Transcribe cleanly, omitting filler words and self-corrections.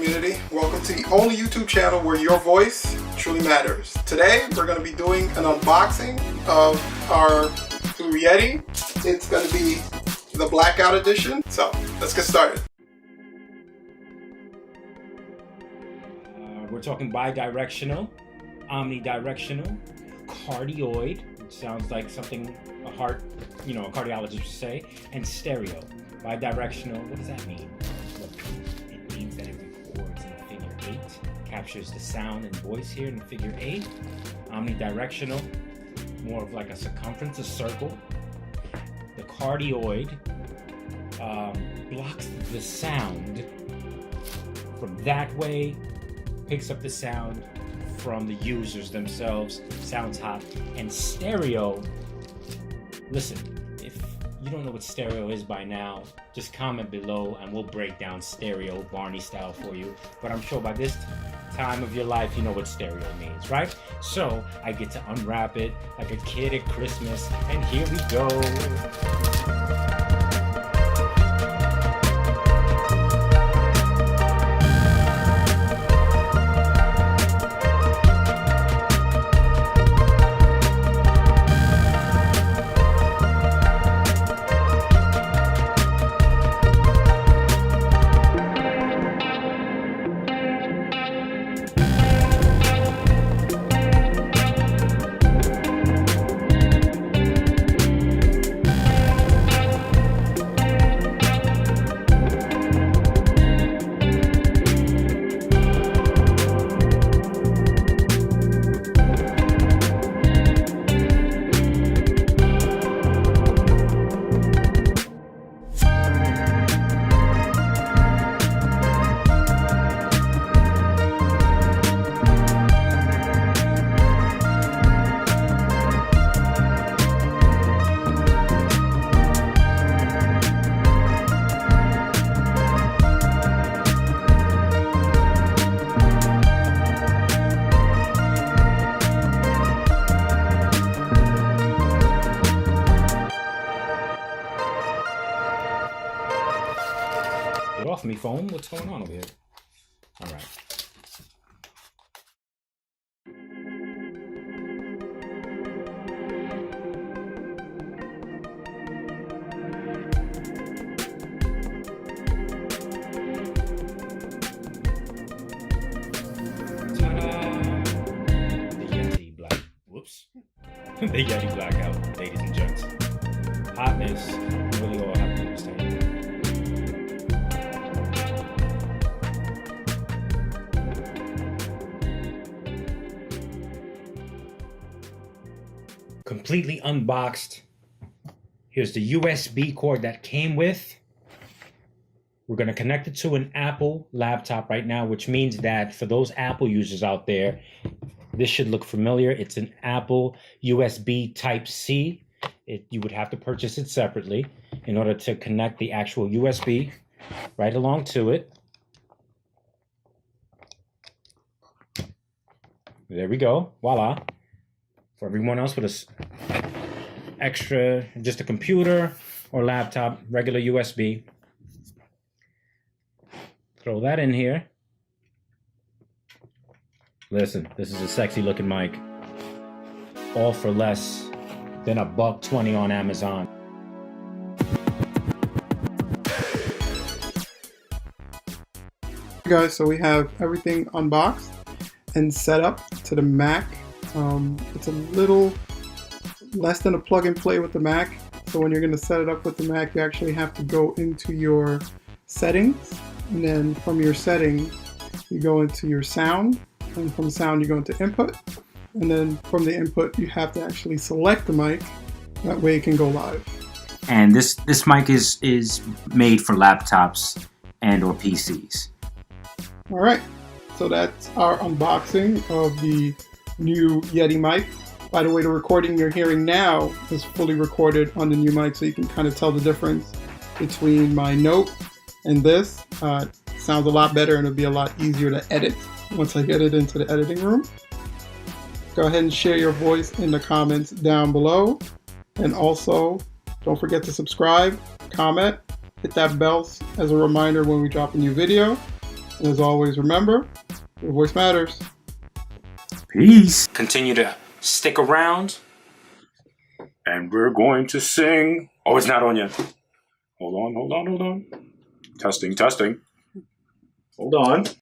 community. Welcome to the only YouTube channel where your voice truly matters. Today we're going to be doing an unboxing of our Yeti. It's going to be the blackout edition. So let's get started. We're talking bi-directional, omnidirectional, cardioid, which sounds like something a heart, a cardiologist would say, and stereo. Bi-directional, what does that mean? Look, it means that it records in a figure 8, captures the sound and voice here in figure 8. Omnidirectional, more of like a circumference, a circle. The cardioid blocks the sound from that way, picks up the sound from the users themselves, sounds hot. And stereo, listen, if you don't know what stereo is by now, just comment below and we'll break down stereo Barney style for you. But I'm sure by this time of your life you know what stereo means, right? So I get to unwrap it like a kid at Christmas, and here we go. Get off me, phone. What's going on over here? All right. Ta-da! The Yeti black. Whoops. The Yeti blackout, ladies and gents. Hotness. Really all have to do is take it. Completely unboxed. Here's the USB cord that came with. We're going to connect it to an Apple laptop right now, which means that for those Apple users out there, this should look familiar. It's an Apple USB Type-C. You would have to purchase it separately in order to connect the actual USB right along to it. There we go. Voila. For everyone else with a extra, just a computer or laptop, regular USB. Throw that in here. Listen, this is a sexy looking mic. All for less than $120 on Amazon. Guys, so we have everything unboxed and set up to the Mac. It's a little less than a plug and play with the Mac. So when you're going to set it up with the Mac, you actually have to go into your settings, and then from your settings you go into your sound, and from sound you go into input, and then from the input you have to actually select the mic. That way it can go live. And this mic is made for laptops and or PCs. All right, so that's our unboxing of the new Yeti mic. By the way, the recording you're hearing now is fully recorded on the new mic, so you can kind of tell the difference between my note and this. Sounds a lot better, and it'll be a lot easier to edit once I get it into the editing room. Go ahead and share your voice in the comments down below, and also don't forget to subscribe, comment, hit that bell as a reminder when we drop a new video. And as always, remember, your voice matters. Peace. Continue to stick around. And we're going to sing. Oh, it's not on yet. Hold on. Testing. Hold on.